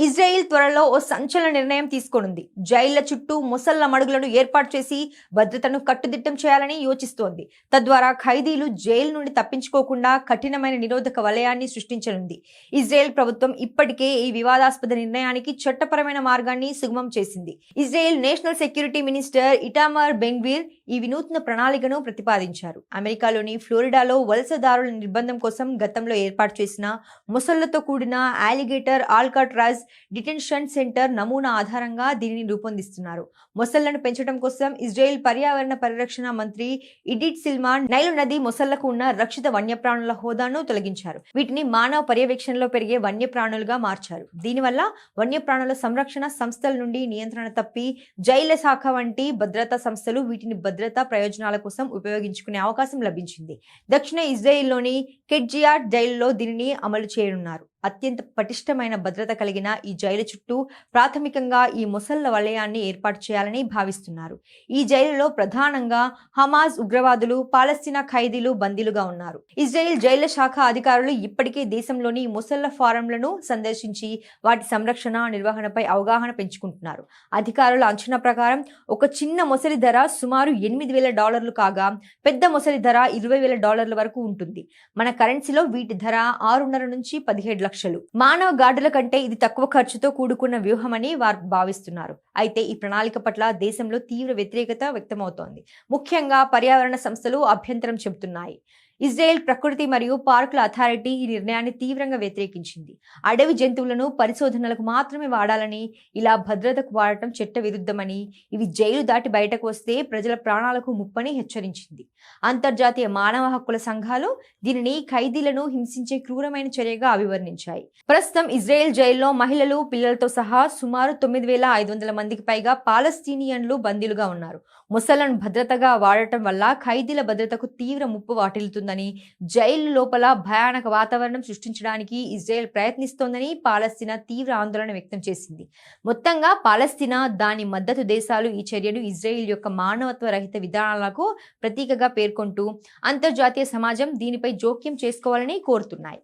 Israel త్వరలో ఓ సంచలన నిర్ణయం తీసుకోనుంది. జైళ్ల చుట్టూ ముసళ్ల మడుగులను ఏర్పాటు చేసి భద్రతను కట్టుదిట్టం చేయాలని యోచిస్తోంది. తద్వారా ఖైదీలు జైలు నుండి తప్పించుకోకుండా కఠినమైన నిరోధక వలయాన్ని సృష్టించనుంది. ఇజ్రాయెల్ ప్రభుత్వం ఇప్పటికే ఈ వివాదాస్పద నిర్ణయానికి చట్టపరమైన మార్గాన్ని సుగమం చేసింది. ఇజ్రాయెల్ నేషనల్ సెక్యూరిటీ మినిస్టర్ ఇటామార్ బెన్గ్వీర్ ఈ వినూత్న ప్రణాళికను ప్రతిపాదించారు. అమెరికాలోని ఫ్లోరిడాలో వలసదారుల నిర్బంధం కోసం గతంలో ఏర్పాటు చేసిన ముసళ్లతో కూడిన అలిగేటర్ ఆల్కాట్రాజ్ డిటెన్షన్ సెంటర్ నమూనా ఆధారంగా దీనిని రూపొందిస్తున్నారు. మొసళ్లను పెంచడం కోసం ఇజ్రాయెల్ పర్యావరణ పరిరక్షణ మంత్రి ఇడిట్ సిల్మాన్ నైలు నది మొసళ్లకు ఉన్న రక్షిత వన్యప్రాణుల హోదాను తొలగించారు. వీటిని మానవ పర్యవేక్షణలో పెరిగే వన్యప్రాణులుగా మార్చారు. దీనివల్ల వన్యప్రాణుల సంరక్షణ సంస్థల నుండి నియంత్రణ తప్పి జైళ్ల శాఖ వంటి భద్రతా సంస్థలు వీటిని భద్రతా ప్రయోజనాల కోసం ఉపయోగించుకునే అవకాశం లభించింది. దక్షిణ ఇజ్రాయెల్లోని కెట్జియాట్ జైలులో దీనిని అమలు చేయనున్నారు. అత్యంత పటిష్టమైన భద్రత కలిగిన ఈ జైలు చుట్టూ ప్రాథమికంగా ఈ ముసళ్ల వలయాన్ని ఏర్పాటు చేయాలని భావిస్తున్నారు. ఈ జైలులో ప్రధానంగా హమాజ్ ఉగ్రవాదులు, పాలస్తీనా ఖైదీలు బందీలుగా ఉన్నారు. ఇజ్రాయెల్ జైళ్ల శాఖ అధికారులు ఇప్పటికే దేశంలోని ముసళ్ల ఫారంలను సందర్శించి వాటి సంరక్షణ, నిర్వహణపై అవగాహన పెంచుకుంటున్నారు. అధికారుల అంచనా ప్రకారం ఒక చిన్న మొసలి ధర సుమారు $8,000 కాగా పెద్ద మొసలి ధర $20,000 వరకు ఉంటుంది. మన కరెన్సీలో వీటి ధర 6.5 నుంచి 17 లక్షలు. మానవ గార్డుల కంటే ఇది తక్కువ ఖర్చుతో కూడుకున్న వ్యూహమని వారు భావిస్తున్నారు. అయితే ఈ ప్రణాళిక పట్ల దేశంలో తీవ్ర వ్యతిరేకత వ్యక్తమవుతోంది. ముఖ్యంగా పర్యావరణ సంస్థలు అభ్యంతరం చెబుతున్నాయి. ఇజ్రాయెల్ ప్రకృతి మరియు పార్కుల అథారిటీ ఈ నిర్ణయాన్ని తీవ్రంగా వ్యతిరేకించింది. అడవి జంతువులను పరిశోధనలకు మాత్రమే వాడాలని, ఇలా భద్రతకు వాడటం చట్ట విరుద్ధమని, ఇవి జైలు దాటి బయటకు వస్తే ప్రజల ప్రాణాలకు ముప్పని హెచ్చరించింది. అంతర్జాతీయ మానవ హక్కుల సంఘాలు దీనిని ఖైదీలను హింసించే క్రూరమైన చర్యగా అభివర్ణించాయి. ప్రస్తుతం ఇజ్రాయెల్ జైల్లో మహిళలు, పిల్లలతో సహా సుమారు 9,500 మందికి పైగా పాలస్తీనియన్లు బందీలుగా ఉన్నారు. ముసళ్లను భద్రతగా వాడటం వల్ల ఖైదీల భద్రతకు తీవ్ర ముప్పు వాటిల్లుతుందని, జైలు లోపల భయానక వాతావరణం సృష్టించడానికి ఇజ్రాయెల్ ప్రయత్నిస్తోందని పాలస్తీనా తీవ్ర ఆందోళన వ్యక్తం చేసింది. మొత్తంగా పాలస్తీనా, దాని మద్దతు దేశాలు ఈ చర్యను ఇజ్రాయెల్ యొక్క మానవత్వ రహిత విధానాలకు ప్రతీకగా పేర్కొంటూ అంతర్జాతీయ సమాజం దీనిపై జోక్యం చేసుకోవాలని కోరుతున్నాయి.